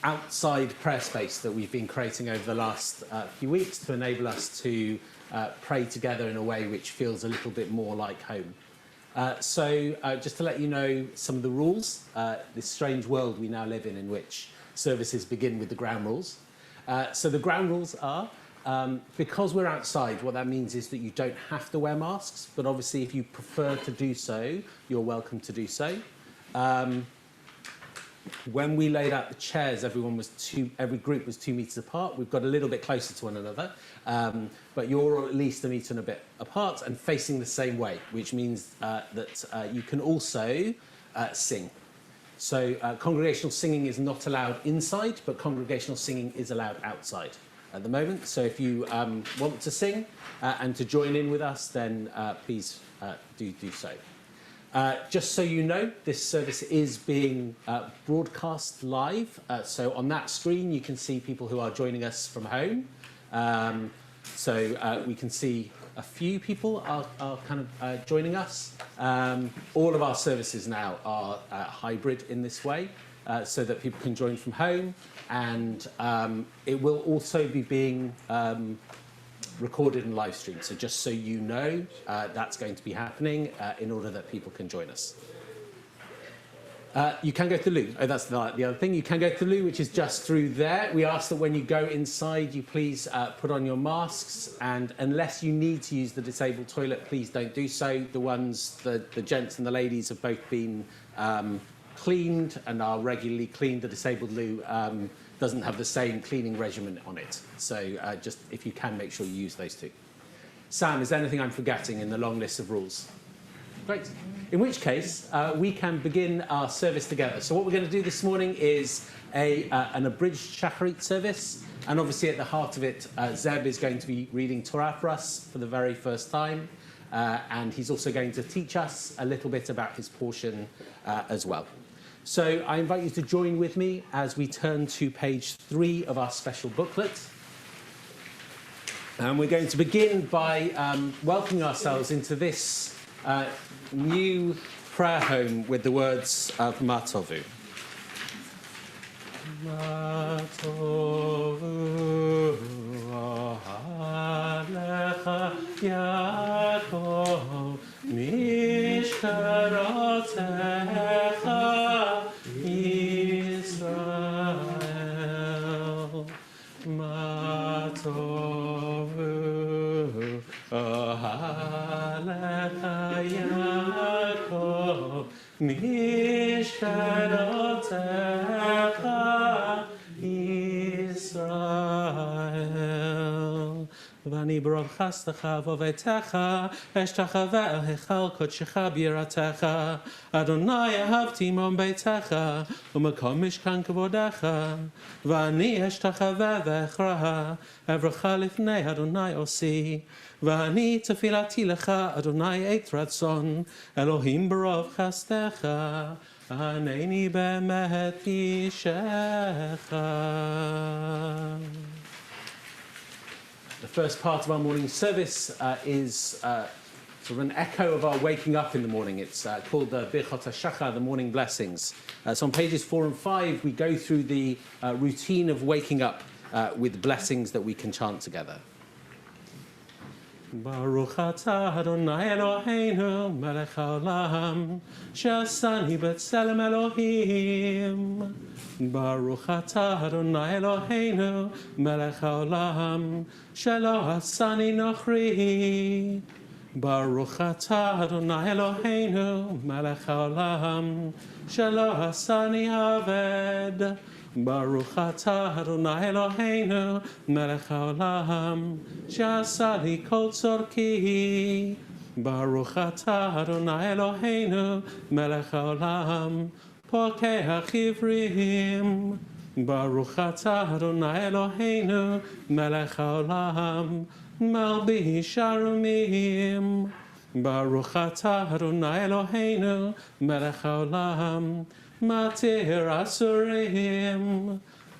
outside prayer space that we've been creating over the last few weeks to enable us to pray together in a way which feels a little bit more like home. So just to let you know some of the rules, this strange world we now live in which services begin with the ground rules. So the ground rules are, because we're outside, what that means is that you don't have to wear masks, but obviously if you prefer to do so, you're welcome to do so. When we laid out the chairs, every group was 2 meters apart. We've got a little bit closer to one another, but you're at least a meter and a bit apart and facing the same way, which means that you can also sing. So congregational singing is not allowed inside, but congregational singing is allowed outside at the moment. So if you want to sing and to join in with us, then please do so. Just so you know, this service is being broadcast live. So on that screen, you can see people who are joining us from home. So we can see a few people are kind of joining us. All of our services now are hybrid in this way, so that people can join from home. And it will also be being recorded and live streamed. So just so you know, that's going to be happening in order that people can join us. You can go to the loo. Oh, that's the other thing. You can go to the loo, which is just through there. We ask that when you go inside, you please put on your masks. And unless you need to use the disabled toilet, please don't do so. The gents and the ladies have both been cleaned and are regularly cleaned. The disabled loo doesn't have the same cleaning regimen on it. So just if you can, make sure you use those two. Sam, is there anything I'm forgetting in the long list of rules? Great. In which case, we can begin our service together. So what we're going to do this morning is an abridged Shacharit service. And obviously at the heart of it, Zeb is going to be reading Torah for us for the very first time. And he's also going to teach us a little bit about his portion as well. So I invite you to join with me as we turn to page 3 of our special booklet. And we're going to begin by welcoming ourselves into this new prayer home with the words of Matovu. Matovu alecha Yaakov mishkarotecha Israel. Matovu alecha Yaakov mishkarotecha Israel. Vani baruchastecha v'ovetecha eshtachava el hechal kodshecha b'yiratecha Adonai ahavti mon beitecha u'makom mishkan kavodecha Vani eshtachava v'echraha evracha lifnei Adonai osi Vani tefilati lecha Adonai et ratzon Elohim barov chastecha Aneni be'emet yishecha. The first part of our morning service is sort of an echo of our waking up in the morning. It's called the Birchot HaShachar, the morning blessings. So on pages 4 and 5, we go through the routine of waking up with blessings that we can chant together. Baruch atah Adonai Eloheinu melech haolam she'asani b'tselem Elohim. Baruch atah Adonai Eloheinu melech haolam she'lo asani nochri. Baruch atah Adonai Eloheinu melech haolam she'lo asani aved. Baruch atah Adonai Eloheinu melech haolam she'asa li kol tzorki. Baruch atah Adonai Eloheinu melech haolam pokeach ivrim. Baruch atah Adonai Eloheinu melech haolam malbish arumim. Baruch atah Adonai Eloheinu melech haolam matir asurim.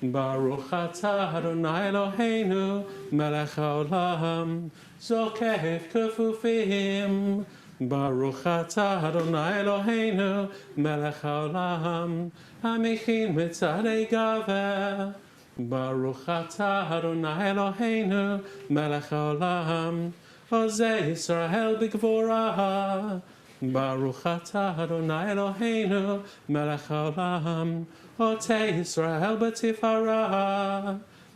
Baruch atah Adonai Eloheinu melech haolam zokef kefufim. Baruch atah Adonai Eloheinu melech haolam המכין מצעדי גבר. ברוך אתה אדוני אלוהינו מלך העולם, עוזי ישראל בגבורה. ברוך אתה אדוני אלוהינו מלך העולם, עוטה ישראל בתפארה.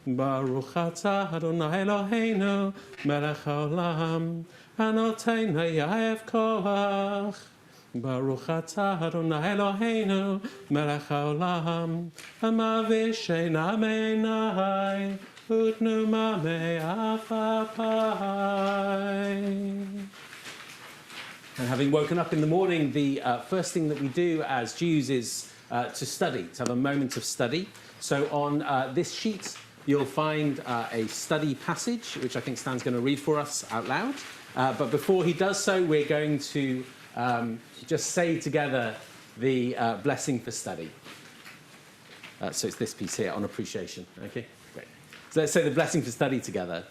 ברוך אתה אדוני אלוהינו מלך העולם, הנותן ליעב כוח. ברוך אתה אדוני אלוהינו מלך העולם, המביא שינה מעיני ותנומה מעפעפיי. And having woken up in the morning, the first thing that we do as Jews is to study, to have a moment of study. So on this sheet, you'll find a study passage, which I think Stan's going to read for us out loud. But before he does so, we're going to just say together the blessing for study. So it's this piece here on appreciation. Okay, great. So let's say the blessing for study together.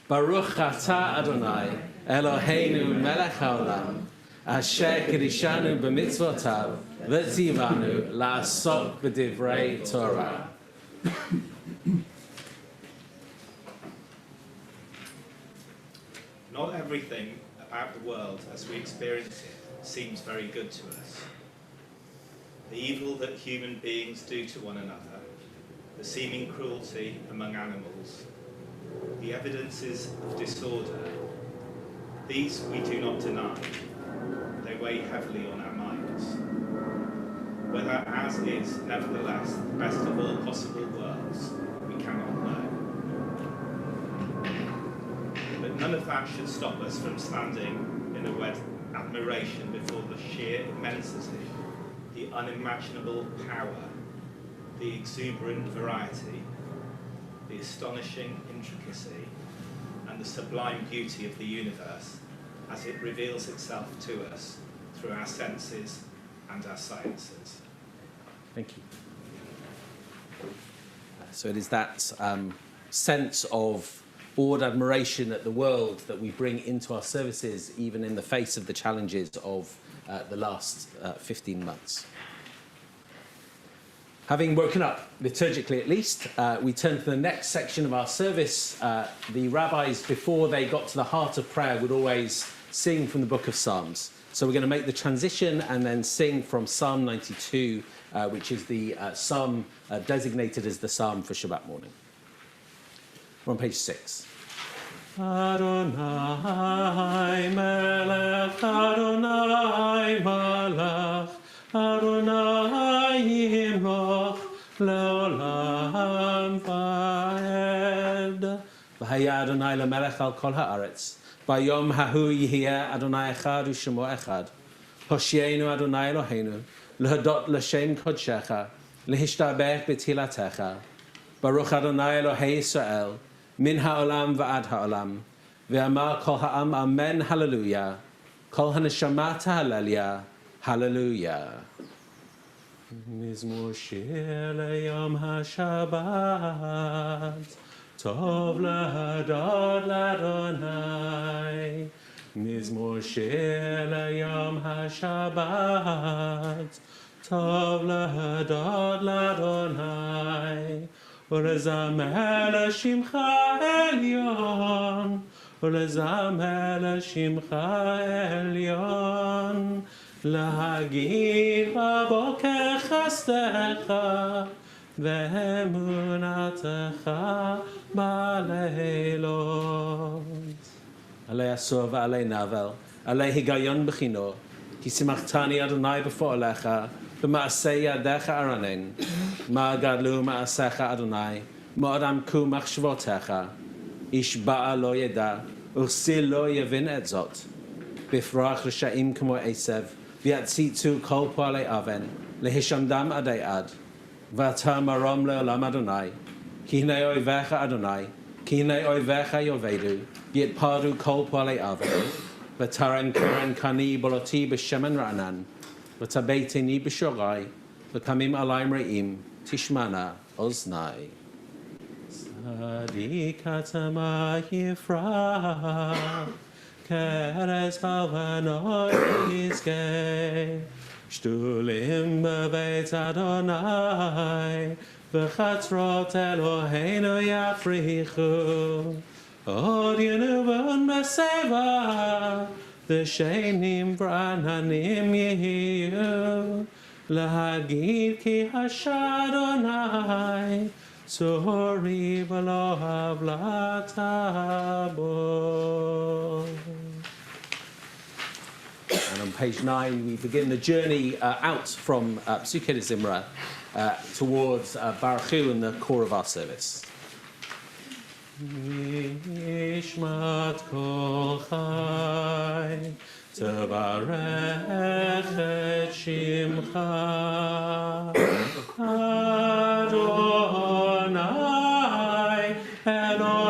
Baruch atah Adonai Eloheinu melech haolam, asher kiddushanu b'mitzvotav v'tzivanu la'asok b'divrei Torah. Not everything about the world as we experience it seems very good to us. The evil that human beings do to one another, the seeming cruelty among animals, the evidences of disorder, these we do not deny. They weigh heavily on our minds. Whether ours is, nevertheless, the best of all possible worlds, we cannot know. But none of that should stop us from standing in awed admiration before the sheer immensity, the unimaginable power, the exuberant variety, the astonishing intricacy, and the sublime beauty of the universe as it reveals itself to us through our senses and our sciences. Thank you. So it is that sense of awed admiration at the world that we bring into our services, even in the face of the challenges of the last 15 months. Having woken up, liturgically at least, we turn to the next section of our service. The rabbis, before they got to the heart of prayer, would always sing from the book of Psalms. So we're going to make the transition and then sing from Psalm 92, which is the psalm designated as the psalm for Shabbat morning. We're on page 6. Adonai melech, Adonai malach, Adonai yimloch leolam va'ed. V'haya Adonai lemelech al kol haaretz. Bayom hahu yihiyeh Adonai echad u'shemo echad. Hoshienu Adonai Eloheinu, lehodot l'shem kodshecha, lehishtabech b'tilatecha. Baruch Adonai Elohei Yisrael, min ha'olam va'ad ha'olam. Ve'amar kol ha'am amen hallelujah. Kol ha'neshama tahalleliyah. Hallelujah. Mizmor shir leyom ha'shabbat, tov lahadod l'Adonai. Mizmor shir leyom ha'shabbat, tov lahadod l'Adonai. ולזמר לשמך עליון, ולזמר לשמך עליון, להגיד בבוקר חסדך ואמונתך בלילות. עלי עשור ועלי נבל, עלי היגיון בחינו, כי שמחתני אדוני בפועלך, במעשה ידיך ארנן. מה גדלו מעשיך אדוני, מאוד עמקו מחשבותיך. איש באה לא ידע, וכסיל לא יבין את זאת. בפרוח רשעים כמו עשב, ויציצו כל פועלי אבן, להישמדם עדי עד. ואתה מרום לעולם אדוני, כי הנה אויביך אדוני, כי הנה אויביך יאבדו, יתפרדו כל פועלי אבן. ותרם קרן קני בלותי בשמן רענן, ותביתני בשורי, וקמים עליים רעים, תשמענה אוזני. צדיק עצמה יפרח, כרס הלבנון יזכה, שתולים בבית אדוני, וחצרות אלוהינו יפריחו. עוד ינובון בשיבה, ושנים ברעננים יהיו. להגיד כי אדוני, צורי ולא הבלטה בו. And on page 9, we begin the journey out from Psukei de Zimra towards Baruch Hu and the core of our service. Nishmat kol chai, tevarech et shimcha, Adonai Eloheinu,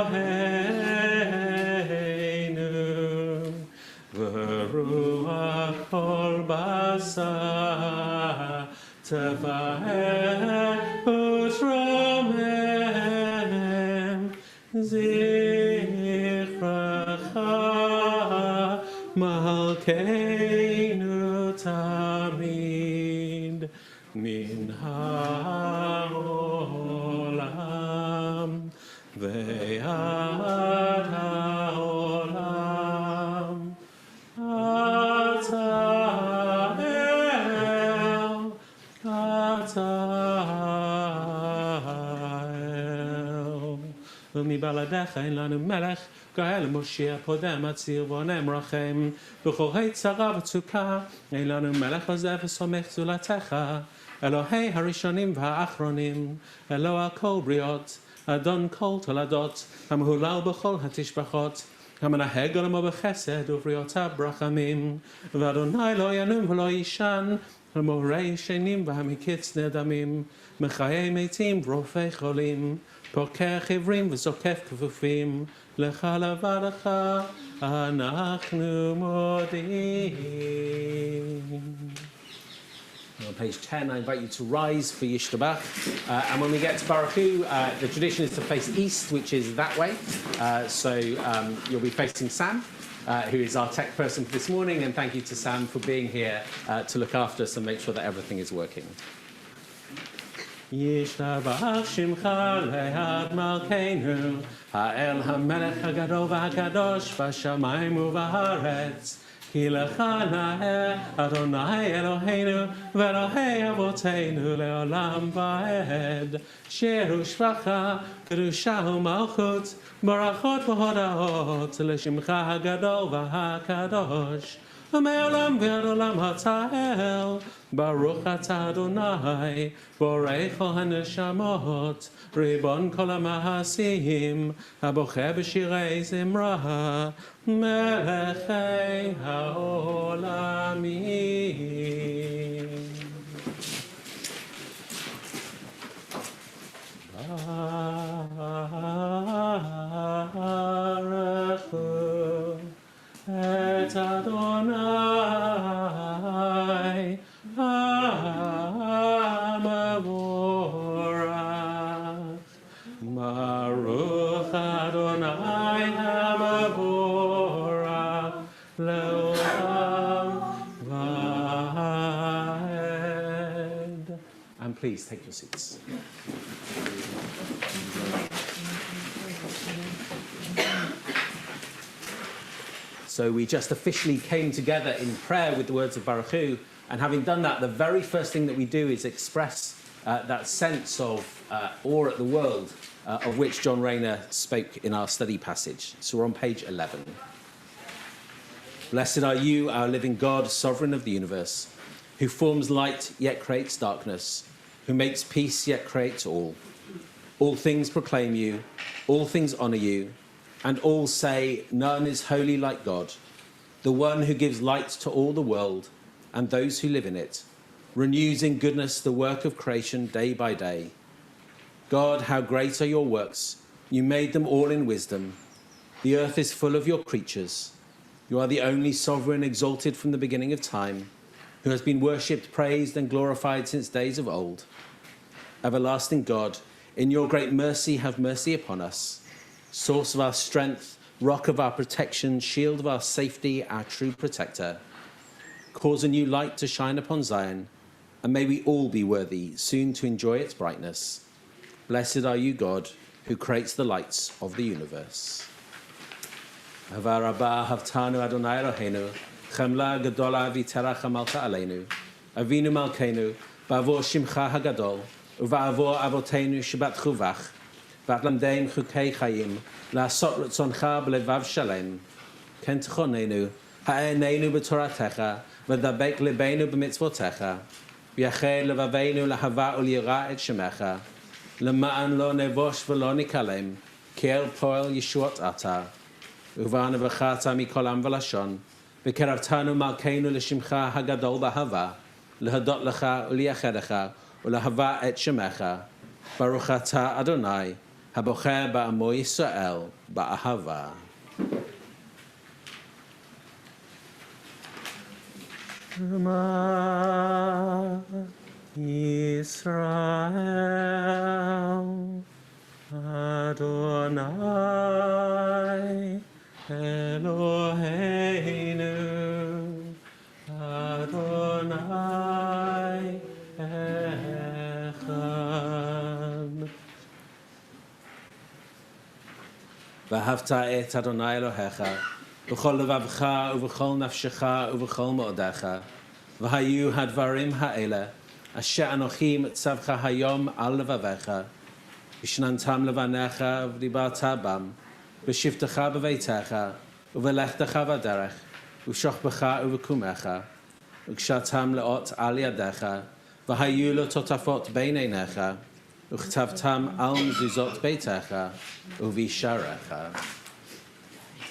v'ruach kol basar, tefaheh u'tromem, zichracha malkeinu tamid min ha'olam ve'ad ha'olam ata el ומבלעדיך אין לנו מלך, גאל מושיע פודם עציר ועונם רחם, בכל צרה וצוקה, אין לנו מלך עוזב וסומך זולתך, אלוהי הראשונים והאחרונים, אלוה כל בריות, אדון כל תולדות, המהולל בכל התשבחות, המנהג עולמו בחסד ובריאותיו ברחמים, ואדוני לא ינום ולא יישן, המורה ישנים והמקיץ נרדמים, מחיי מתים ורופא חולים, פוקח עיוורים וזוקף כפופים, לך לבדך אנחנו מודים. On page 10, I invite you to rise for Yishtabach. And when we get to Baruch Hu, the tradition is to face east, which is that way. So you'll be facing Sam, who is our tech person for this morning. And thank you to Sam for being here to look after us and make sure that everything is working. ישתבח שמך ליד מלכנו, האל המלך הגדול והקדוש בשמיים ובארץ. כי לך נאה אדוני אלוהינו ואלוהי אבותינו לעולם ועד. שיר ושבחה, קדושה ומלכות, ברכות והודאות לשמך הגדול והקדוש. ומעולם ועד עולם אתה אל, ברוך אתה אדוני, בורא כל הנשמות, ריבון כל המעשים, הבוכה בשירי זמרה, מלכי העולמים. ברכו את אדוני המבורך, ברוך אדוני המבורך לעולם ועד. And please take your seats. So we just officially came together in prayer with the words of Baruch Hu, and having done that, the very first thing that we do is express that sense of awe at the world of which John Rayner spoke in our study passage. So we're on page 11. Blessed are you, our living God, sovereign of the universe, who forms light yet creates darkness, who makes peace yet creates all. All things proclaim you, all things honor you, and all say, none is holy like God, the one who gives light to all the world and those who live in it, renews in goodness the work of creation day by day. God, how great are your works. You made them all in wisdom. The earth is full of your creatures. You are the only sovereign exalted from the beginning of time, who has been worshipped, praised, and glorified since days of old. Everlasting God, in your great mercy, have mercy upon us. Source of our strength, rock of our protection, shield of our safety, our true protector. Cause a new light to shine upon Zion, and may we all be worthy soon to enjoy its brightness. Blessed are you, God, who creates the lights of the universe. Hava rabba havtanu Adonai Eloheinu, chemla gadola v'terach hamalta aleinu, avinu malkeinu, ba'avor shimcha hagadol, uva'avor avotenu shebat chuvach, v'atlamdein chukei chayim, la'asot ratzoncha b'levav shalem, ken tchonenu, ha'enenu b'toratecha, v'dabek lebeinu b'mitzvotecha, v'yachei levavenu lahava u'lira et shemecha, למען לא נבוש ולא נקלם, כי אל פועל ישועות אתה. ובאנו בחרת מכל עם ולשון, וקרבתנו מלכנו לשמך הגדול באהבה, להודות לך ולייחדך, ולהבה את שמך. ברוך אתה אדוני, הבוחר בעמו ישראל, באהבה. Yisrael, Adonai, Eloheinu, Adonai, Echad. ואהבת את אדוני אלוהיך, בכל לבבך ובכל נפשך ובכל מאודיך. והיו הדברים האלה, אשר אנוכי מצווך היום על לבביך, ושננתם לבניך ודיברת בם, בשבתך בביתך, ובלכתך בדרך, ובשוכבך ובקומך, וקשרתם לאות על ידיך, והיו לו תותפות בין עיניך, וכתבתם על מזוזות ביתך ובשעריך.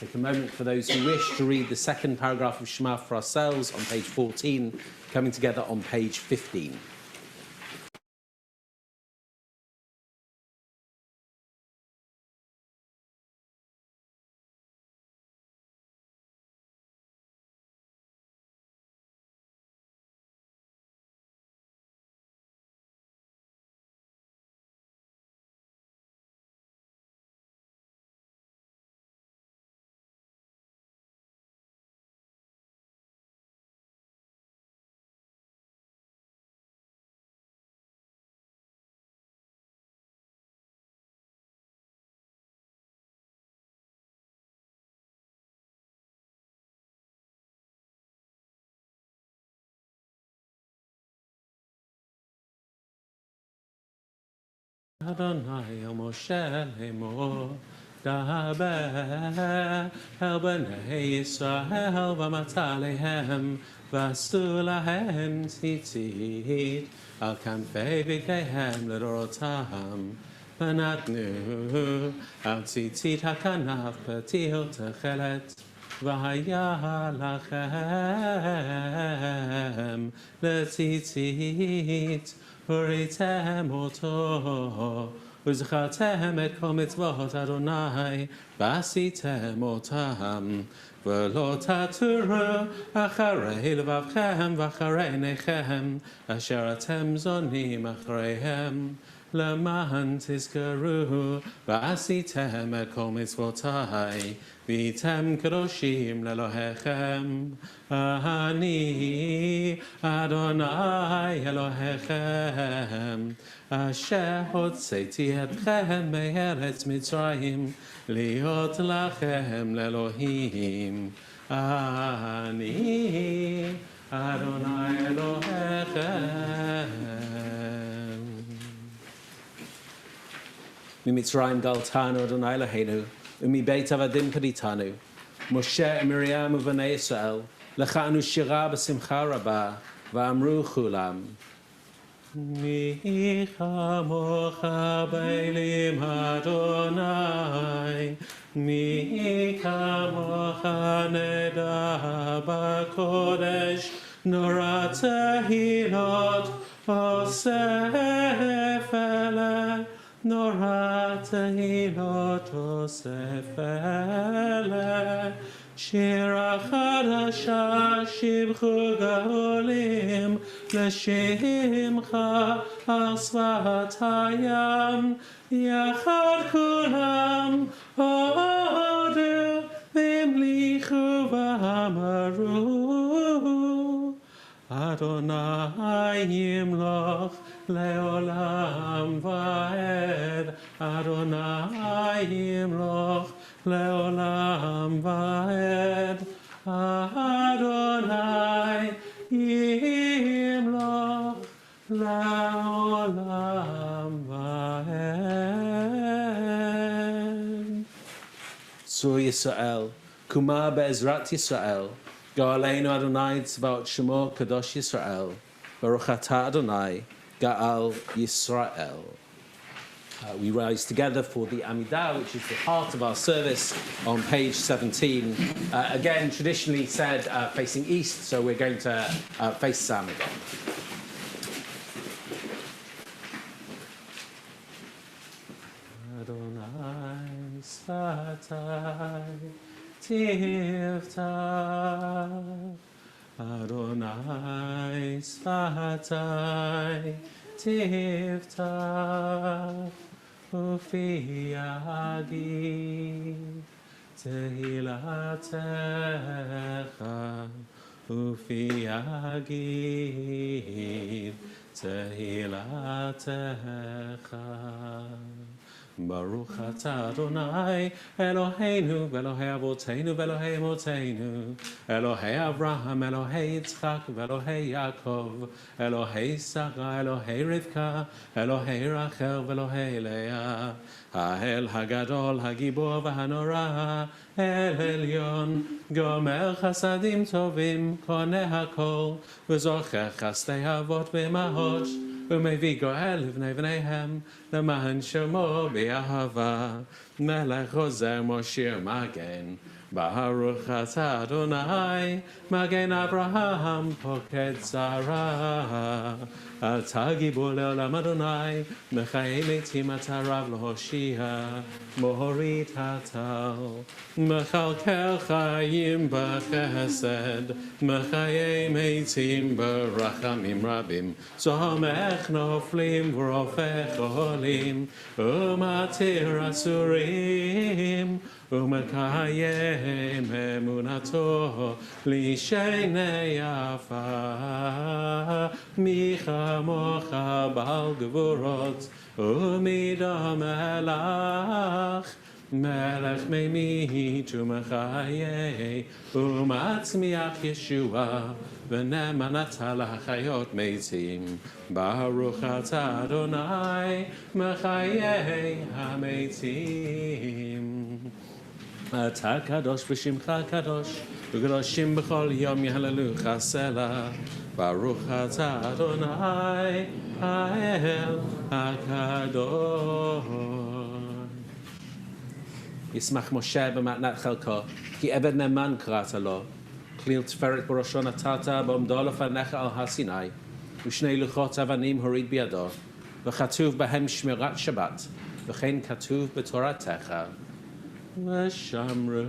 Take a moment for those who wish to read the second paragraph of Shema for ourselves on page 14, coming together on page 15. Adonai el Moshe lemor, daber el bnei Yisrael v'amata lehem, v'asu lahem tzitzit, al kanfei bigdeihem ledorotam, v'natnu al tzitzit hakanaf patil techelet, v'haya lachem letzitzit, וראיתם אותו, וזכרתם את כל מצוות אדוני, ועשיתם אותם, ולא תתורו אחרי לבבכם ואחרי עיניכם, אשר אתם זונים אחריהם, למען תזכרו, ועשיתם את כל מצוותיי, והייתם קדושים לאלוהיכם. אני אדוני אלוהיכם, אשר הוצאתי אתכם מארץ מצרים, להיות לכם לאלוהים. אני אדוני אלוהיכם. ממצרים גלתנו אדוני אלוהינו, ומבית עבדים פדיתנו. משה ומרים ובני ישראל, לך אנו שירה בשמחה רבה, ואמרו כולם. מי כמוך באלים אדוני, מי כמוך נדע בקודש, נורא תהילות אוסף אלה. נורא תהילות אוסף אלה, שירה חדשה שבחו גאולים, לשמחה על שפת הים, יחד כולם הודו והמליכו ואמרו, Adonai yimloch leolam vaed. Adonai yimloch leolam vaed. Adonai yimloch leolam vaed. Zur Yisrael, Kuma be'ezrat Yisrael, Ga'aleinu Adonai tzvaot shemo kadosh Yisrael, Baruch atah Adonai, Ga'al Yisrael. We rise together for the Amidah, which is the heart of our service, on page 17. Again, traditionally said facing east, so we're going to face Sam again. Adonai Sfatai Tiftach, Adonai Sfatai Tiftach, Ufi Yagi Tehilatecha, Ufi Yagi Tehilatecha. Baruch atah Adonai Eloheinu v'Elohei Avoteinu v'Elohei Emoteinu, Elohei Avraham, Elohei Yitzchak v'Elohei Yaakov, Elohei Sarah, Elohei Rivka, Elohei Rachel v'Elohei Leah, Ha'el Hagadol Hagibor v'Hanora, El Elyon, Gomer Chasadim Tovim, Koneh Hakol, V'Zocher Chastei Avot v'Mahosh, ומביא גואל לבני בניהם, למען שמו באהבה, מלך עוזר מושיע מגן, ברוך אתה אדוני, מגן אברהם פוקד זרע. אתה גיבור לעולם אדוני, מחיי מתים אתה רב להושיע, מוריד הטל, מכלכל חיים בחסד, מחיי מתים ברחמים רבים, סומך נופלים ורופא חולים, ומתיר אסורים, ומקיים אמונתו לישני עפר. מי כמוך בעל גבורות ומידה מלך, מלך ממית ומחיה ומצמיח ישועה, ונאמן אתה לחיות מתים. ברוך אתה אדוני מחיי המתים. אתה קדוש ושמך קדוש, וקדושים בכל יום יהללוך סלה. ברוך אתה אדוני האל הקדוש. ישמח משה במתנת חלקו, כי עבד נאמן קראת לו. כליל תפארת בראשו נתת, בעומדו לפניך על הר סיני, ושני לוחות אבנים הוריד בידו, וכתוב בהם שמירת שבת, וכן כתוב בתורתך. ושמרו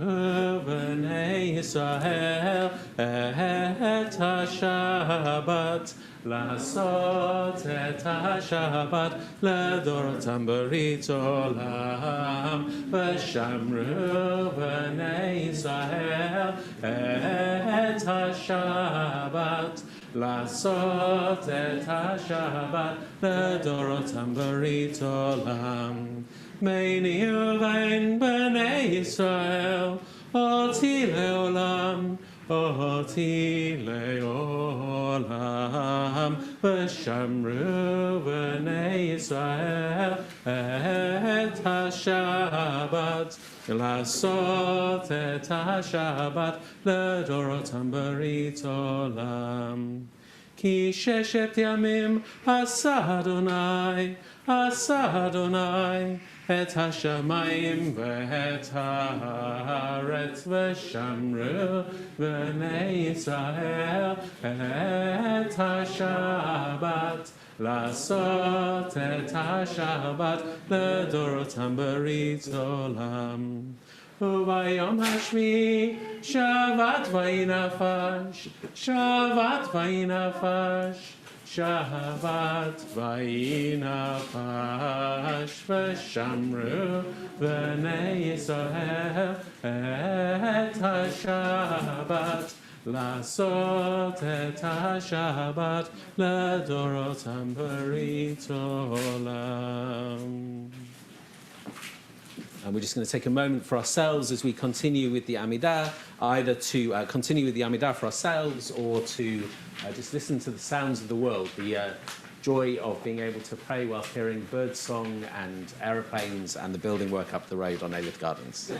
בני ישראל את השבת, לעשות את השבת לדורותם ברית עולם. ושמרו בני ישראל את השבת, לעשות את השבת לדורותם ברית עולם. ביני ובין בני ישראל אותי לעולם, אותי לעולם. ושמרו בני ישראל את השבת, לעשות את השבת לדורותם ברית עולם. כי ששת ימים עשה אדוני, עשה אדוני את השמיים ואת הארץ, ושמרו בני ישראל את השבת, לעשות את השבת לדורותם ברית עולם. וביום השביעי שבת ויהי נפש, שבת ויהי נפש, שבת ויהי נפש. ושמרו בני ישראל את השבת, לעשות את השבת לדורותם ברית עולם. And we're just going to take a moment for ourselves as we continue with the Amidah, either to continue with the Amidah for ourselves or to just listen to the sounds of the world, the joy of being able to pray while hearing birdsong and aeroplanes and the building work up the road on Aelith Gardens.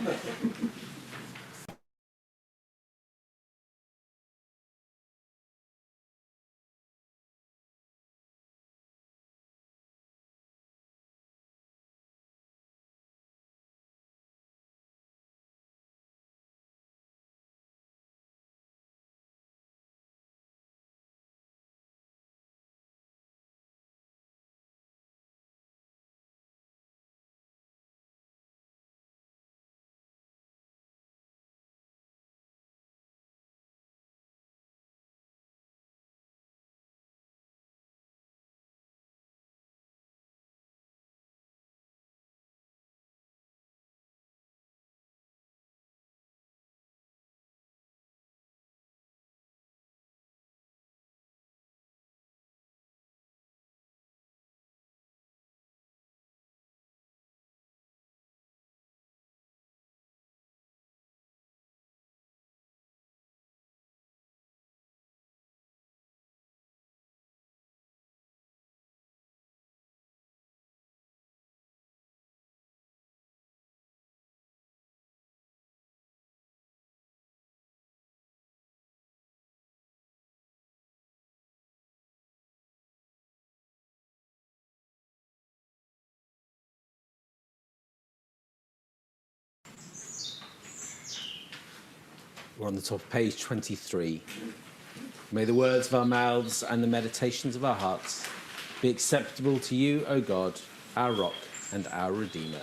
We're on the top of page 23. May the words of our mouths and the meditations of our hearts be acceptable to you, O God, our rock and our Redeemer.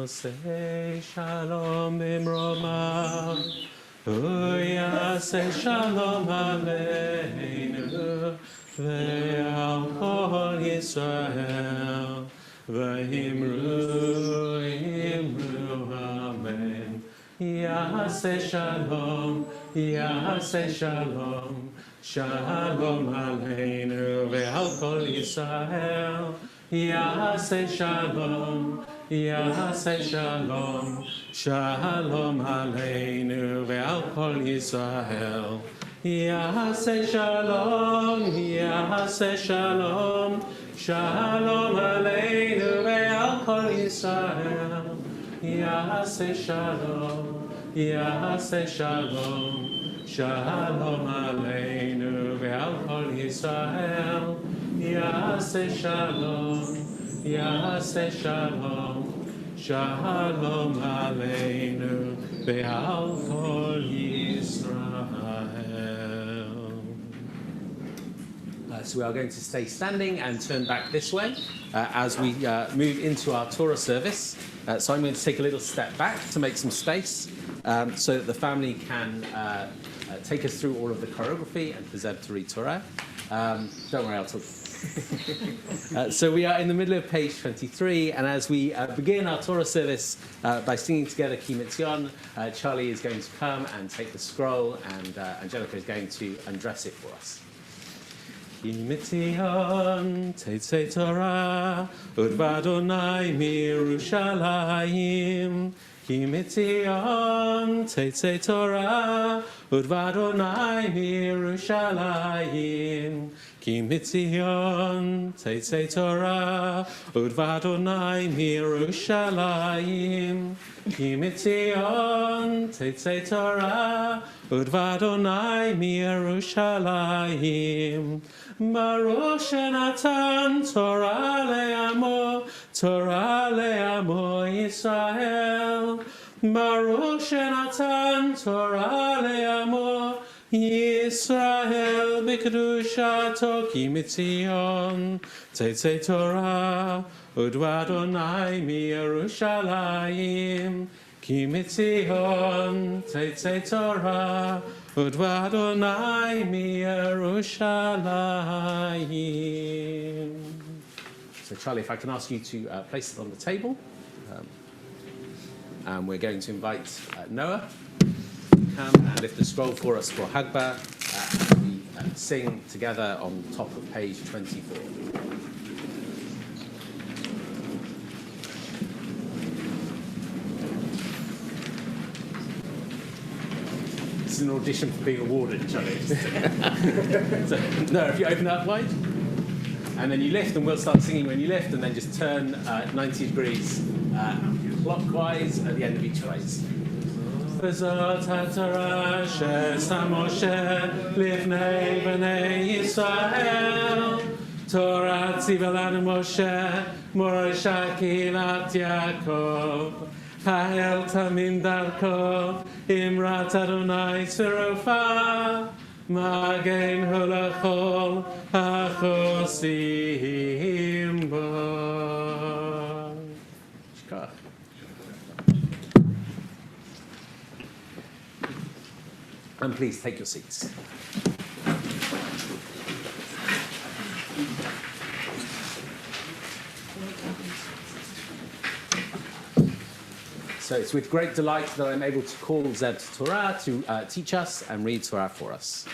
Say shalom bimroma, say shalom aleinu, ve'al kol Yisrael, ve'imru amen. Yaseh shalom, shalom aleinu ve'al kol Yisrael. Yaseh shalom, shalom aleinu ve'al kol Yisrael. Yaseh shalom, shalom aleinu ve'al kol Yisrael. Yaseh shalom, shalom aleinu ve'al kol Yisrael. Yaseh shalom, shalom aleinu ve'al kol Yisrael. So we are going to stay standing and turn back this way as we move into our Torah service. So I'm going to take a little step back to make some space so that the family can take us through all of the choreography and present to read Torah. Don't worry, I'll talk. So we are in the middle of page 23, and as we begin our Torah service by singing together Ki Mitzion, Charlie is going to come and take the scroll, and Angelica is going to undress it for us. Ki Mitzion, Tetzei Torah, Udvadonai mirushalayim. Ki Mitzion, Tetzei Torah, Udvadonai mirushalayim. Ki Mitzion, Tetzei Torah, Udvadonai mirushalayim. Ki Mitzion, Tetzei Torah, Udvadonai mirushalayim. Baruch shenatan Torah le'amo Yisrael. Baruch shenatan Torah le'amo Yisrael b'kedushato. Ki Mitzion, Tetzei Torah, Udvadonai miYerushalayim. Ki Mitzion, Tetzei Torah, Udvadonai miYerushalayim. So Charlie, if I can ask you to place it on the table. And we're going to invite Noah come and lift the scroll for us for Hagbah, and we sing together on top of page 24. This is an audition for being awarded, Charlie. So, no, if you open up wide, and then you lift, and we'll start singing when you lift, and then just turn 90 degrees clockwise at the end of each phrase. B'zot ha'torah she'asa Moshe livnei b'nei Yisrael, Torah tziva lanu Moshe morasha kehilat Yaakov, ha'el tamim darko imrat Adonai tzirofah, magen hu l'chol ha'chosim bo. Shkach. And please take your seats. So it's with great delight that I'm able to call Zeb to Torah to teach us and read Torah for us.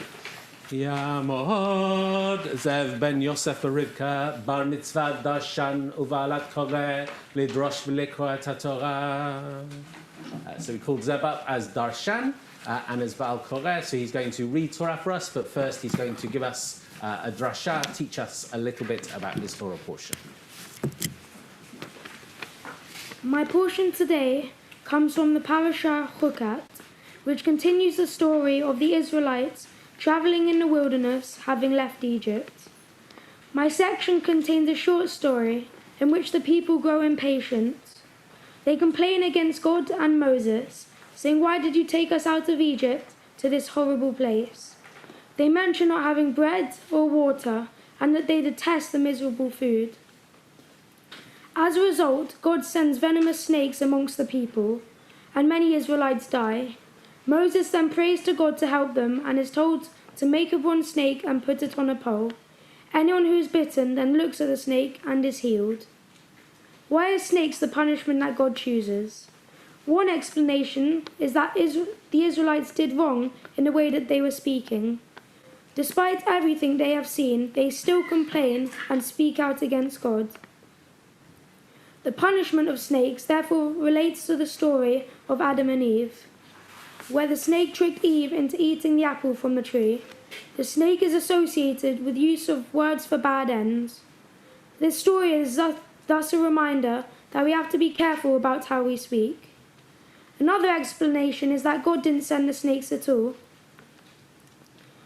Yamod Zev ben Yosef Rivka bar mitzvah darshan uvalat koreh lidrosh v'likro et haTorah. So we called Zeb up as darshan and as Baal Koreh, so he's going to read Torah for us, but first he's going to give us a drasha, teach us a little bit about his Torah portion. My portion today comes from the parasha Chukat, which continues the story of the Israelites traveling in the wilderness, having left Egypt. My section contains a short story in which the people grow impatient. They complain against God and Moses, saying, "Why did you take us out of Egypt to this horrible place?" They mention not having bread or water, and that they detest the miserable food. As a result, God sends venomous snakes amongst the people, and many Israelites die. Moses then prays to God to help them, and is told to make a bronze snake and put it on a pole. Anyone who is bitten then looks at the snake and is healed. Why are snakes the punishment that God chooses? One explanation is that the Israelites did wrong in the way that they were speaking. Despite everything they have seen, they still complain and speak out against God. The punishment of snakes therefore relates to the story of Adam and Eve, where the snake tricked Eve into eating the apple from the tree. The snake is associated with use of words for bad ends. This story is thus a reminder that we have to be careful about how we speak. Another explanation is that God didn't send the snakes at all.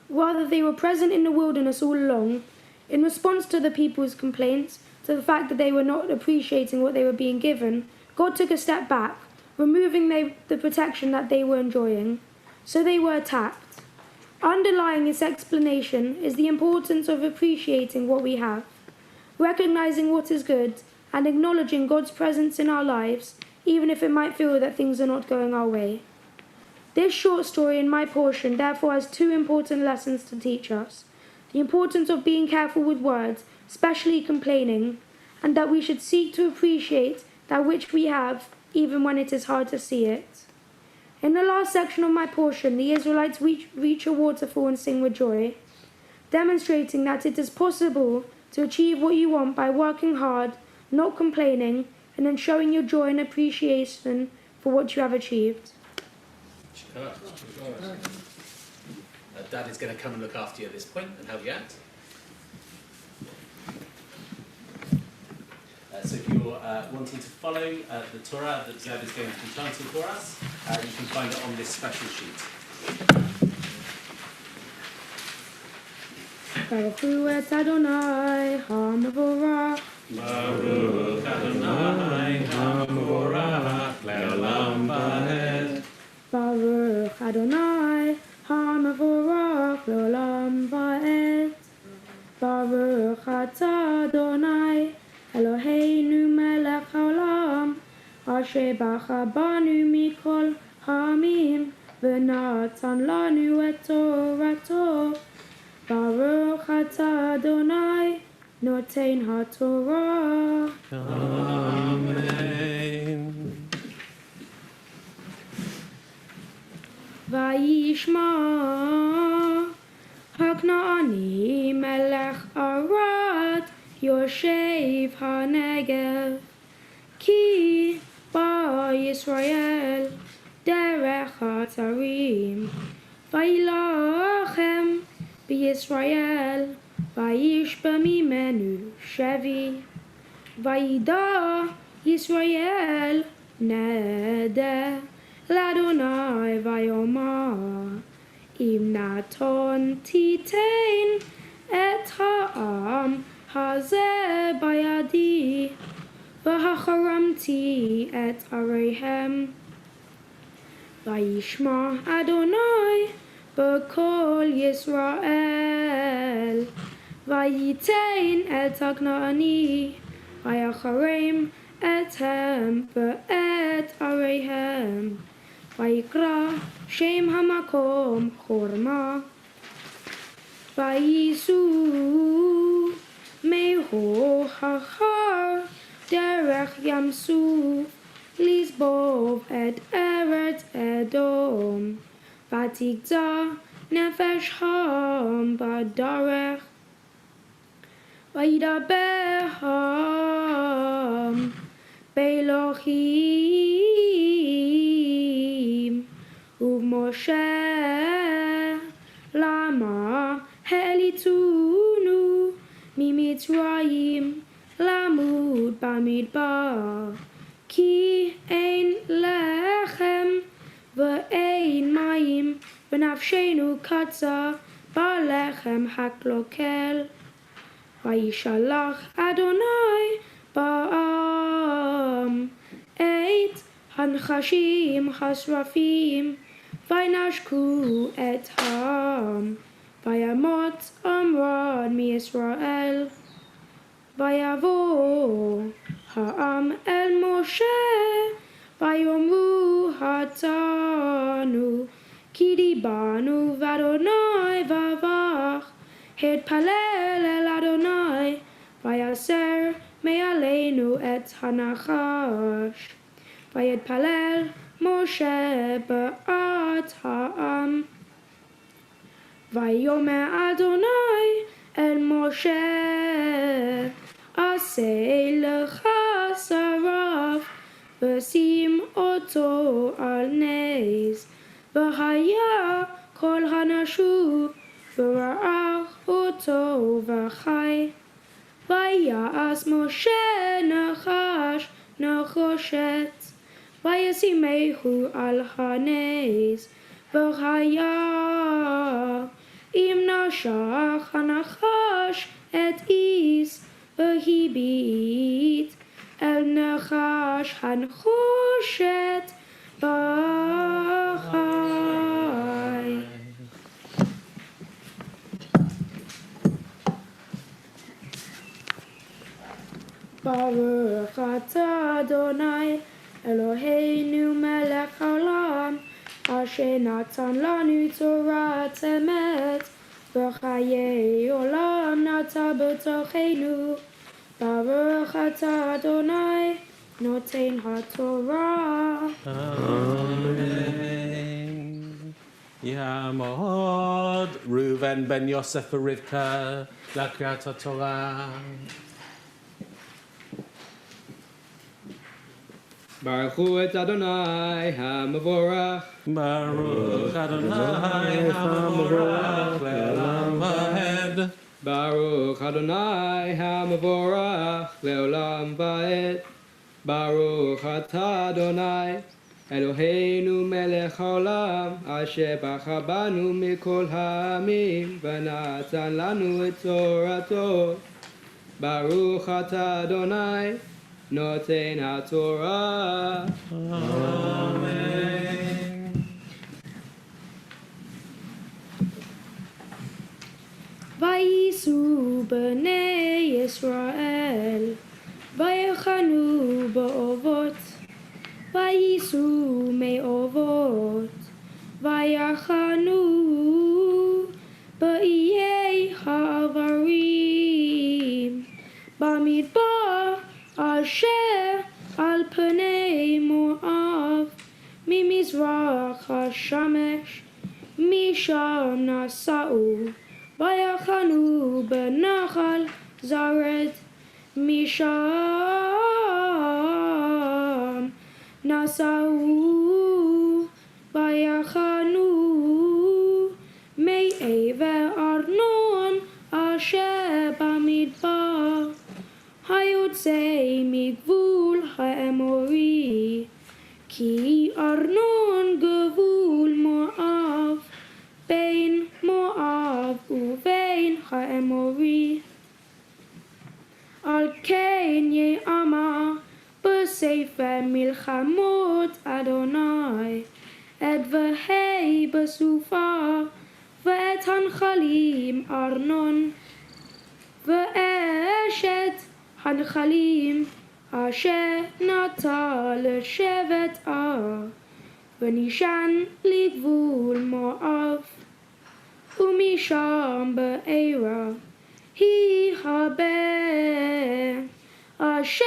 Rather, they were present in the wilderness all along, in response to the people's complaints, to the fact that they were not appreciating what they were being given. God took a step back, removing the protection that they were enjoying, so they were attacked. Underlying this explanation is the importance of appreciating what we have, recognizing what is good, and acknowledging God's presence in our lives, even if it might feel that things are not going our way. This short story in my portion therefore has two important lessons to teach us: the importance of being careful with words, especially complaining, and that we should seek to appreciate that which we have, even when it is hard to see it. In the last section of my portion, the Israelites reach a waterfall and sing with joy, demonstrating that it is possible to achieve what you want by working hard, not complaining, and then showing your joy and appreciation for what you have achieved. Dad is going to come and look after you at this point and help you out. So if you're wanting to follow the Torah that Zeb is going to be chanting for us, you can find it on this special sheet. Baruch Hu et Adonai HaMevorach. Baruch Adonai HaMevorach le'olam va'ed. Baruch Adonai HaMevorach le'olam va'ed. Baruch atah Adonai Eloheinu melech haolam, asher bacha banu mikol ha'amim, v'natan lanu et torato. Baruch atah Adonai, noten haTorah. Amen. Vayi וישמע הכנעני מלך ערד יושב הנגב כי בישראל דרך הצרים וילחם בישראל וישבע ממנו שבי וידע ישראל נדר לאדוני ויאמר אם נתון תיתן את העם הזה בידי והחרמתי את עריהם וישמע אדוני בקול ישראל וייתן את הכנעני ויחרם אתם ואת עריהם ויקרא שם המקום חורמה וייסעו מהו ההר דרך ים סוף לסבוב את ארץ אדום ותגדע נפש העם בדרך וידבר העם באלוהים ובמשה למה העליתונו ממצרים למות במדבר כי אין לחם ואין מים ונפשנו קצה בלחם הקלוקל וישלח אדוני בעם את הנחשים השרפים וינשקו את העם וימות עם רע מישראל ויבוא העם אל משה ויאמרו התנו כי דיברנו ואדוני ברך התפלל אל אדוני ויסר מעלינו את הנחש ויתפלל משה בעד העם ויאמר אדוני אל משה עשה לך שרף ושים אותו על נס והיה כל הנשות וראה אותו וחי ויעש משה נחושת וישימהו על הנס והיה אם נשך הנחש את איס והביט אל נחש הנחושת בחי. ברוך אתה אדוני אלוהינו מלך העולם אשר נתן לנו תורת אמת וחיי עולם נטע בתוכנו ברוך אתה אדוני נותן התורה. Amen. Yamod Reuven ben Yosef Rivka Lakriat Torah. Baruch hu et Adonai HaMavorach. Baruch Adonai HaMavorach Le'olam Va'ed. Baruch Adonai HaMavorach Le'olam Va'ed. Baruch atah Adonai Eloheinu melech haolam asher bacha banu mikol ha'amim v'natan lanu et torato. Baruch atah Adonai noten haTorah. Amen. ויסעו בני ישראל ויחנו באובות וייסעו מאובות ויחנו באיי העברים במדבר אשר על פני מואב ממזרח השמש משם נסעו, ויחנו בנחל זרד. משם נסעו, ויחנו מעבר ארנון אשר במדבר, היוצא מגבול האמורי, כי ארנון גבול מואב, בין מואב ובין האמורי. על כן יאמר בספר מלחמות אדוני, את והי בסופה, ואת הנחלים ארנון, ואשת הנחלים אשר נטע לשבט ונשען לגבול מואב. ומשם בעירה היא הרבה, אשר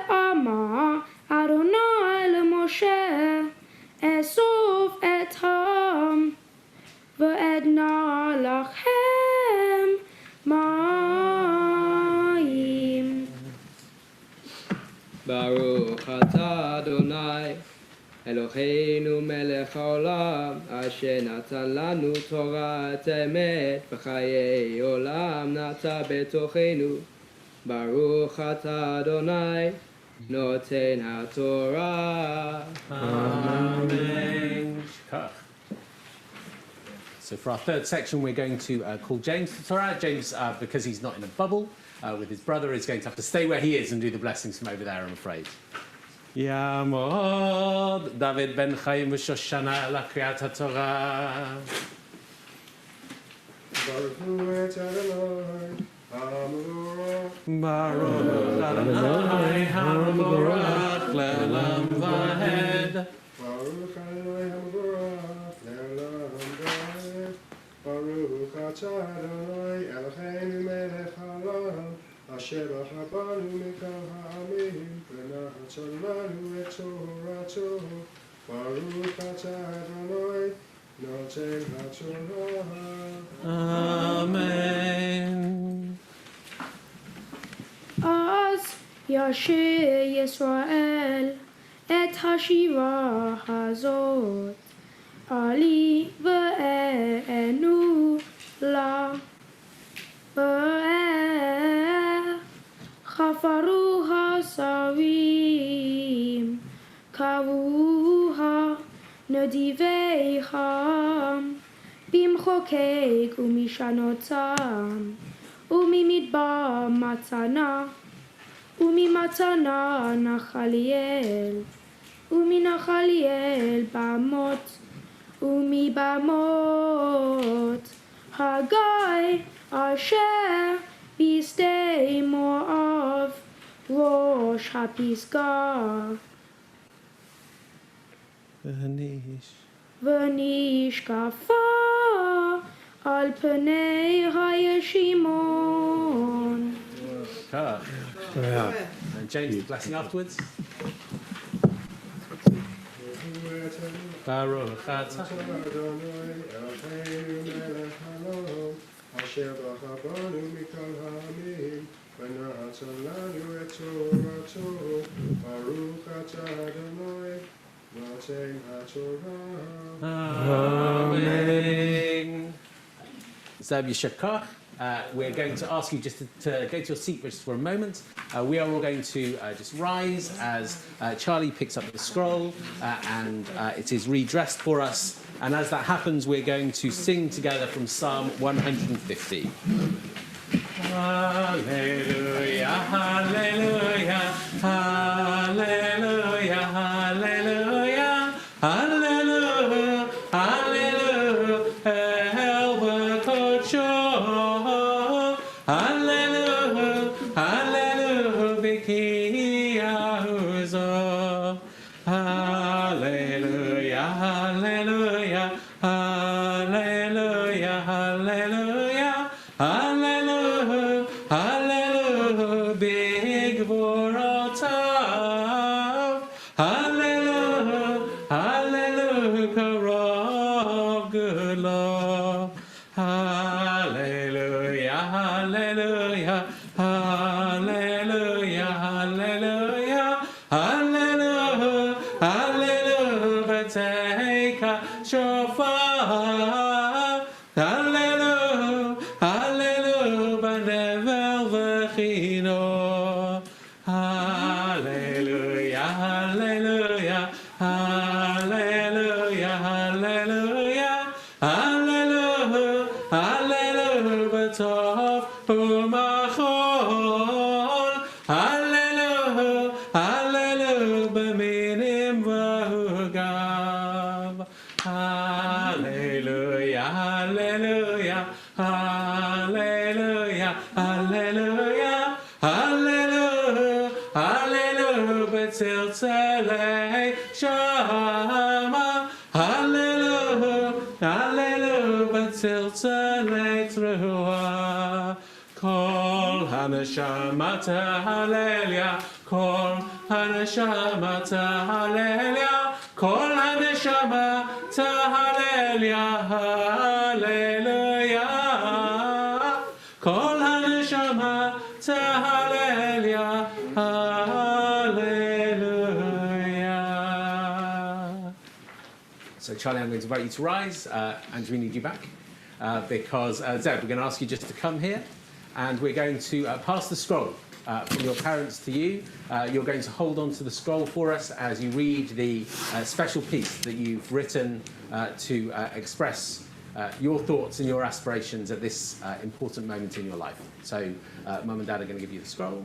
אמר אדוני למשה, אסוף את העם ואתנה לכם מים. ברוך אתה אדוני אלוהינו מלך העולם, אשר נתן לנו תורת אמת וחיי עולם נטע בתוכנו. ברוך אתה אדוני נותן התורה. Amen. So for our third section, we're going to call James to Torah. James, because he's not in a bubble with his brother, is going to have to stay where he is and do the blessings from over there, I'm afraid. Yamod David ben Chaim v'Shoshana la kriyat haTorah. Baruch hu et Adonai, HaMevorach. Baruch Adonai HaMevorach le'olam va'ed. Baruch Adonai HaMevorach le'olam va'ed. Baruch atah Adonai Eloheinu melech haolam, asher b'nu mikol ha'amim, v'nachal lanu et torato. Baruch atah Adonai noten haTorah. Amen. אז ישיר ישראל את השירה הזאת, עלי ואענו לה. חפרו השרים, קבעוה נדיבי חם, במחוקק ומשענותם, וממדבר מתנה, וממתנה נחליאל, ומנחליאל במות, ומבמות הגיא אשר בשדה מואב, ראש הפסגה. ונשקפה על פני הישימון. And James, the blessing afterwards. Baruch atah Adonai Eloheinu melech haolam, asher b'nu mikol ha'amim, v'nachal lanu et torato. Baruch atah Adonai noten haTorah. Amen. Zeb Yishakach. We're going to ask you just to go to your seat just for a moment. We are all going to just rise as Charlie picks up the scroll and it is redressed for us. And as that happens, we're going to sing together from Psalm 150. Hallelujah, hallelujah, hallelujah, hallelujah, hallelujah, hallelujah, hallelujah, hallelujah, Bikiyahuzo. Hallelujah, hallelujah, hallelujah, hallelujah, hallelujah, hallelujah, big Vorotav. Hallelujah, hallelujah, Karov, good Lord. b'minim v'hugav. Hallelujah, hallelujah, hallelujah, hallelujah, hallelujah, hallelujah, b'tziltzalei shama. Hallelujah, hallelujah, b'tziltzalei truah. Kol haneshama hallelujah, kol haneshama hallelujah, kol haneshama hallelujah, hallelujah, kol haneshama hallelujah, hallelujah. So Charlie, I'm going to invite you to rise, and we need you back because Zeb, we're going to ask you just to come here. And we're going to pass the scroll from your parents to you. You're going to hold on to the scroll for us as you read the special piece that you've written to express your thoughts and your aspirations at this important moment in your life. So Mum and Dad are going to give you the scroll.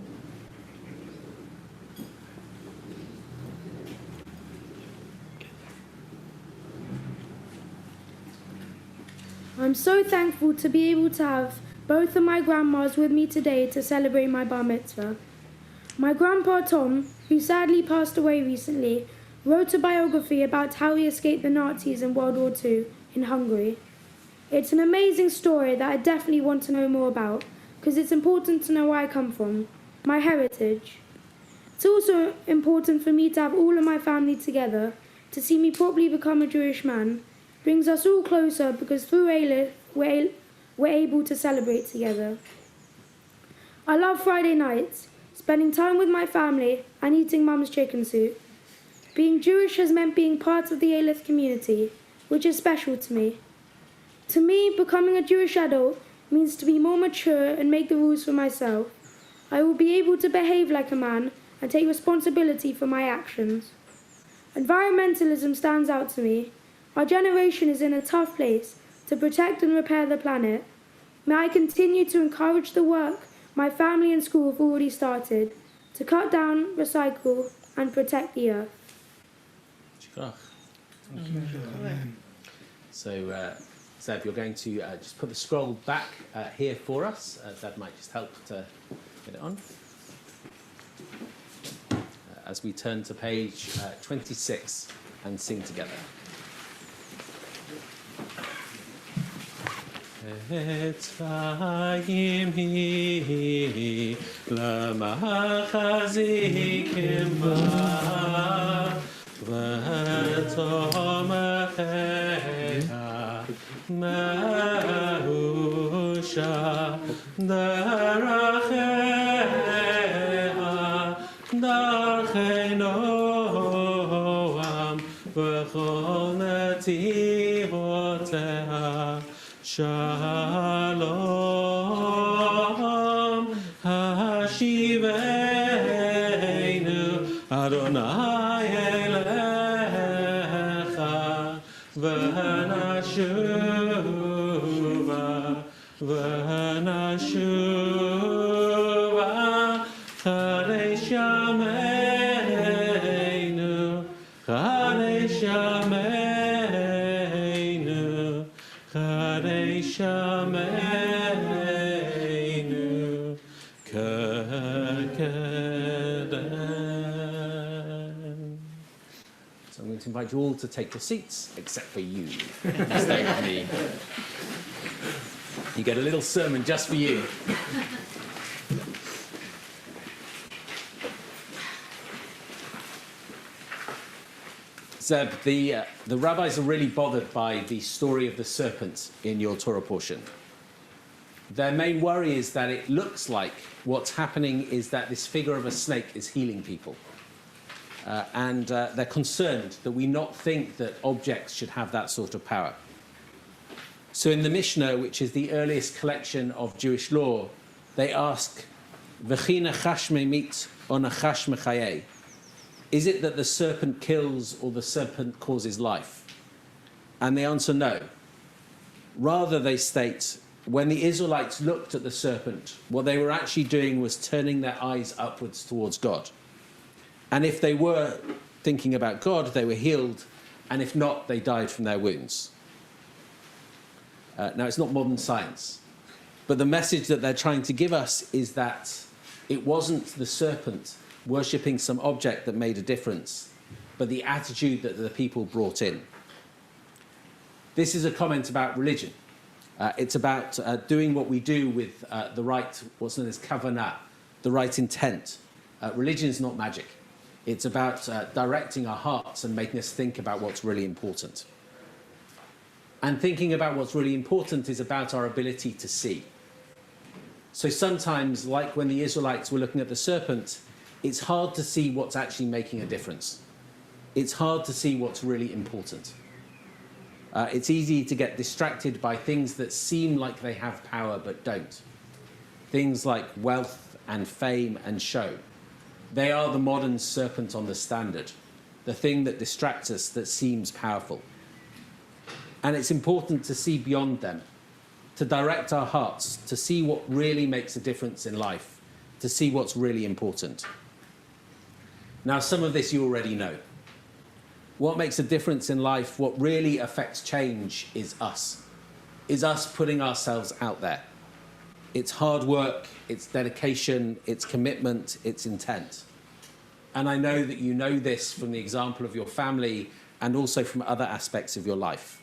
I'm so thankful to be able to have both of my grandmas with me today to celebrate my bar mitzvah. My grandpa Tom, who sadly passed away recently, wrote a biography about how he escaped the Nazis in World War II in Hungary. It's an amazing story that I definitely want to know more about because it's important to know where I come from, my heritage. It's also important for me to have all of my family together to see me properly become a Jewish man. Brings us all closer because through Eilif we're able to celebrate together. I love Friday nights, spending time with my family and eating Mum's chicken soup. Being Jewish has meant being part of the Eilif community, which is special to me. To me, becoming a Jewish adult means to be more mature and make the rules for myself. I will be able to behave like a man and take responsibility for my actions. Environmentalism stands out to me. Our generation is in a tough place to protect and repair the planet. May I continue to encourage the work my family and school have already started to cut down, recycle and protect the earth. So, Zeb, you're going to just put the scroll back here for us. That might just help to get it on. As we turn to page 26 and sing together. Etzvayim hi lamachazikim ba v'tomecheha mahusha daracheha darchei noam v'chol netivoteha Shalom Hashiveinu Adonai Elecha V'nashuva Chadei Shameinu Chadei Shameinu Chadei Shameinu K'kedem. So I'm going to invite you all to take your seats, except for you. Stay with me. You get a little sermon just for you. Zeb, the rabbis are really bothered by the story of the serpent in your Torah portion. Their main worry is that it looks like what's happening is that this figure of a snake is healing people. And they're concerned that we not think that objects should have that sort of power. So in the Mishnah, which is the earliest collection of Jewish law, they ask, V'chi nachash memit or nachash mechayeh? Is it that the serpent kills or the serpent causes life? And they answer no. Rather, they state, when the Israelites looked at the serpent, what they were actually doing was turning their eyes upwards towards God. And if they were thinking about God, they were healed, and if not, they died from their wounds. Now, it's not modern science, but the message that they're trying to give us is that it wasn't the serpent worshipping some object that made a difference, but the attitude that the people brought in. This is a comment about religion. It's about doing what we do with the right, what's known as kavanah, the right intent. Religion is not magic. It's about directing our hearts and making us think about what's really important. And thinking about what's really important is about our ability to see. So sometimes, like when the Israelites were looking at the serpent, it's hard to see what's actually making a difference. It's hard to see what's really important. It's easy to get distracted by things that seem like they have power but don't. Things like wealth and fame and show. They are the modern serpent on the standard, the thing that distracts us, that seems powerful. And it's important to see beyond them, to direct our hearts, to see what really makes a difference in life, to see what's really important. Now, some of this you already know. What makes a difference in life, what really affects change, is us putting ourselves out there. It's hard work, it's dedication, it's commitment, it's intent. And I know that you know this from the example of your family and also from other aspects of your life.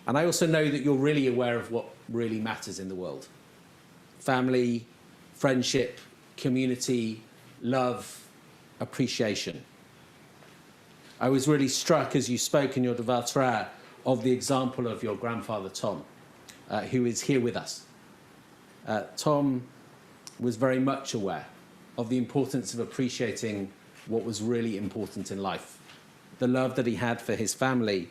And I also know that you're really aware of what really matters in the world. Family, friendship, community, love, appreciation. I was really struck as you spoke in your Devar Torah of the example of your grandfather Tom, who is here with us. Tom was very much aware of the importance of appreciating what was really important in life, the love that he had for his family,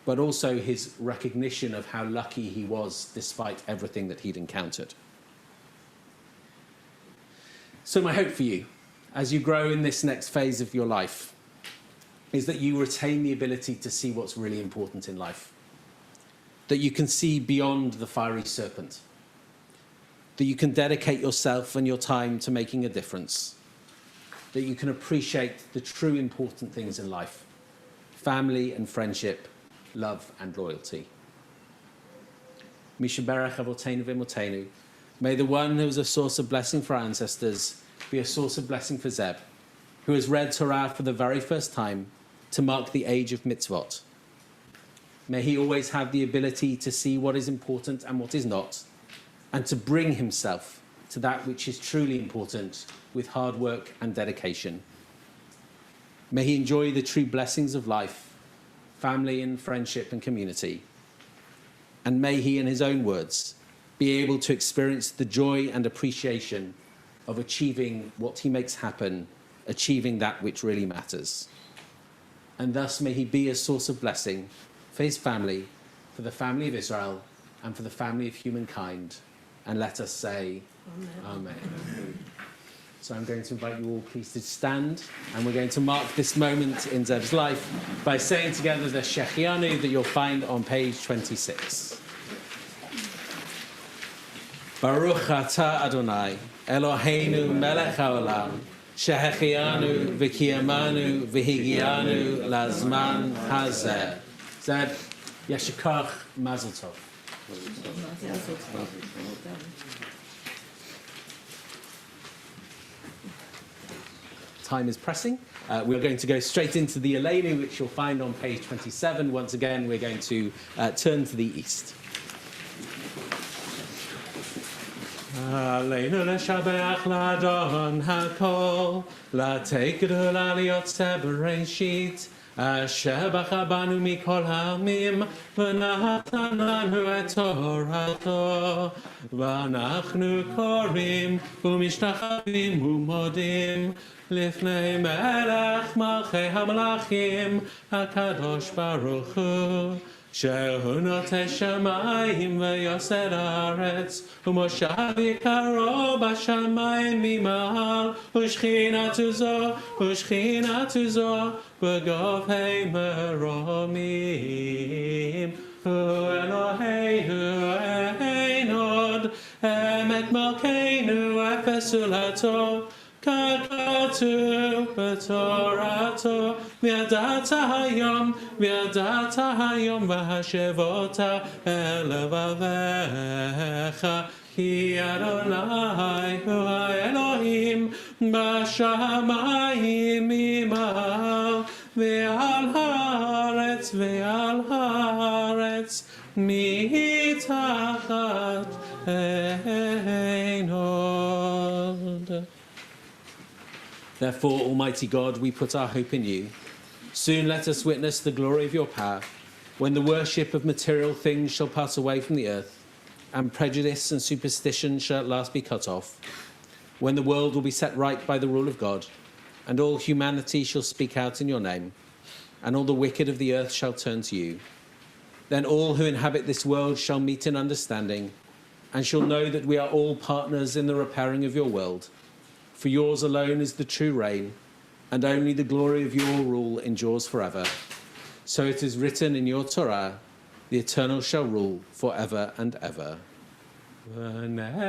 but also his recognition of how lucky he was despite everything that he'd encountered. So my hope for you, as you grow in this next phase of your life, is that you retain the ability to see what's really important in life, that you can see beyond the fiery serpent, that you can dedicate yourself and your time to making a difference, that you can appreciate the true important things in life, family and friendship, love and loyalty. Mishaberach Avotenu V'Imotenu. May the one who is a source of blessing for our ancestors be a source of blessing for Zeb, who has read Torah for the very first time to mark the age of mitzvot. May he always have the ability to see what is important and what is not, and to bring himself to that which is truly important with hard work and dedication. May he enjoy the true blessings of life, family and friendship and community. And may he, in his own words, be able to experience the joy and appreciation of achieving what he makes happen, achieving that which really matters. And thus may he be a source of blessing for his family, for the family of Israel, and for the family of humankind. And let us say, Amen. Amen. So I'm going to invite you all please to stand, and we're going to mark this moment in Zeb's life by saying together the Shechianu that you'll find on page 26. Baruch atah Adonai, Eloheinu melech haolam, shehechianu v'kiyamanu v'higianu lazman hazeh. Zeb, yeshikach mazel tov. Time is pressing. We're going to go straight into the Elenu, which you'll find on page 27. Once again, we're going to turn to the east. Aleinu leshabeach ladon hakol, lateikdu laliot sebereshit, asher bacha banu mikol ha'amim, v'natan lanu et torato, v'anachnu korim, u'mishtachavim u'modim, לפני מלך מלכי המלכים, הקדוש ברוך הוא, שהוא נוטה שמיים ויוסד הארץ, ומושב יקרו בשמיים ממעל, ושכינתו זו בגובי מרומים. הוא אלוהינו אין עוד, אמת מלכנו אפס זולתו, ככתוב בתורתו, וידעת היום והשבות אל לבביך, כי אדוני הוא האלוהים בשמיים ממעל, ועל הארץ מתחת אין עוד. Therefore, Almighty God, we put our hope in you. Soon let us witness the glory of your power, when the worship of material things shall pass away from the earth, and prejudice and superstition shall at last be cut off, when the world will be set right by the rule of God, and all humanity shall speak out in your name, and all the wicked of the earth shall turn to you. Then all who inhabit this world shall meet in understanding, and shall know that we are all partners in the repairing of your world. For yours alone is the true reign, and only the glory of your rule endures forever. So it is written in your Torah, the Eternal shall rule forever and ever. V'nema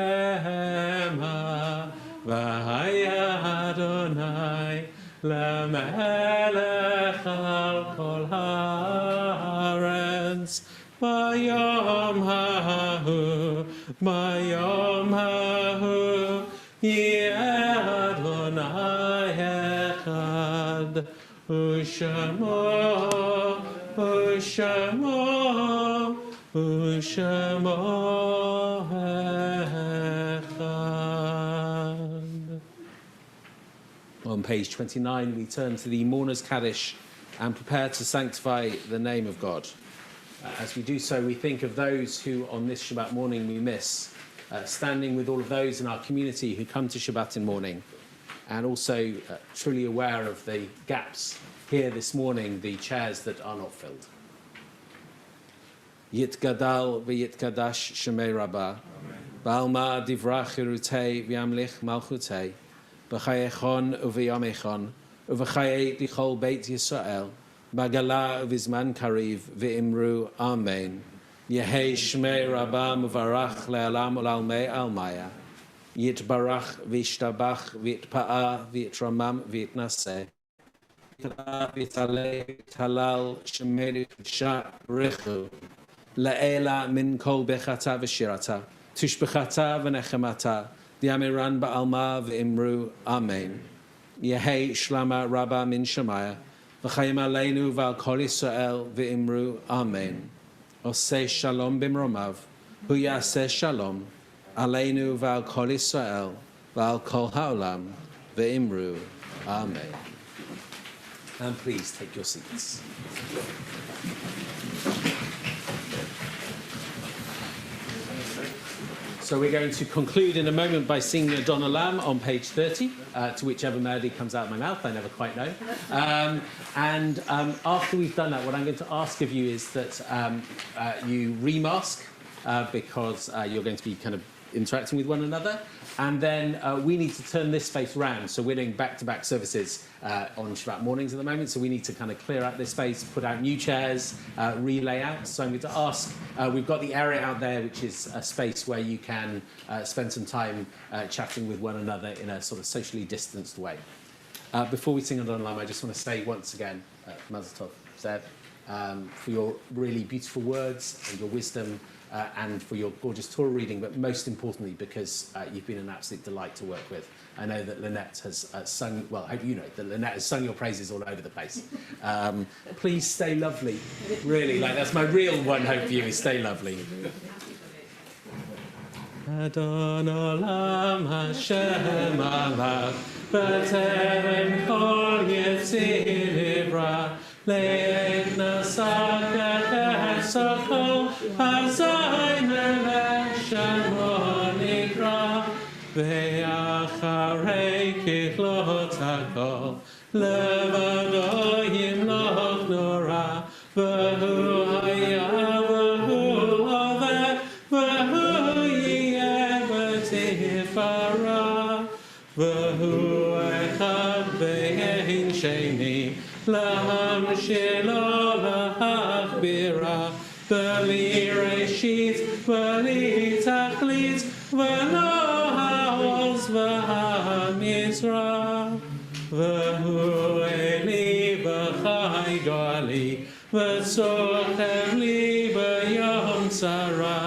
v'haya Adonai l'melech al kol haaretz b'yom hahu yeh Adonai echad u'shamo echad. On page 29, we turn to the Mourner's Kaddish and prepare to sanctify the name of God. As we do so, we think of those who on this Shabbat morning we miss, standing with all of those in our community who come to Shabbat in morning, and also truly aware of the gaps here this morning, the chairs that are not filled. Yitgadal v'yitkadash shemei Rabbah, ba'alma divra chirutei v'yamlich malchutei, b'chayechon uv'yamechon, uv'chayei lichol beit Yisrael, b'gala uv'izman kariv v'imru Amen. Yehei shmei Rabbah muvarach le'alam u'lalmei almaya, yitbarach v'yishtabach v'yitpa'a v'yitramam v'yitnaseh, v'yitalei v'yitalal shemei l'kdusha richu, La'ela min kol bechata v'shirata, tushbechata v'nechemata, diamiran ba'alma v'imru Amen. Yehei shlama rabba min shemaya, v'chayim aleinu v'al kol Yisrael v'imru Amen. Oseh shalom bimromav, hu yaseh shalom, aleinu v'al kol Yisrael, v'al kol ha'olam v'imru Amen. And please take your seats. So we're going to conclude in a moment by singing Adon Olam on page 30, to whichever melody comes out of my mouth, I never quite know. And after we've done that, what I'm going to ask of you is that you remask, because you're going to be kind of interacting with one another. And then we need to turn this space round. So we're doing back-to-back services on Shabbat mornings at the moment. So we need to kind of clear out this space, put out new chairs, relay out. So I'm going to ask, we've got the area out there, which is a space where you can spend some time chatting with one another in a sort of socially distanced way. Before we sing Adon Olam, I just want to say once again, Mazel Tov, Zev, for your really beautiful words and your wisdom, and for your gorgeous Torah reading, but most importantly because you've been an absolute delight to work with. I know that Lynette has sung, well, I hope you know that Lynette has sung your praises all over the place. Please stay lovely, really, like that's my real one hope for you is stay lovely. Adon Olam Hashem Alav, B'terem kol Yetzir Ivra, Le'et Nasak Echesokol, Hazai Melech Shemo Nikra, Ve'acharei Kichlot HaKol, Levado Yimloch Nora, V'hu Haya V'hu Oved, V'hu Yeh V'tifara, V'hu Echad Ve'ein Sheni, L'hamshilo L'hachbira, V'li Reshit, V'li Tachlit, V'lo Ha'oz V'ha'mitzrayim. Hu Eli B'chai Goali V'tzocher li b'yom tzara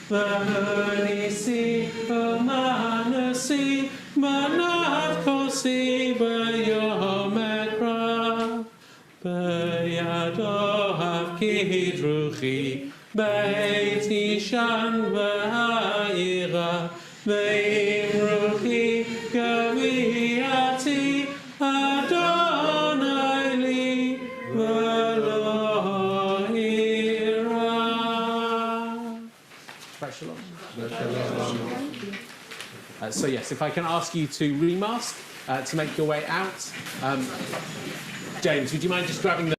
V'nisi V'manasi V'nat kosi b'yom ekra B'yado hafkid ruchi Beit ishan v'ha'ira Ve'im ruchi gaviati Adonai li v'lo ira. Shalom. So yes, if I can ask you to remask to make your way out. James, would you mind just grabbing the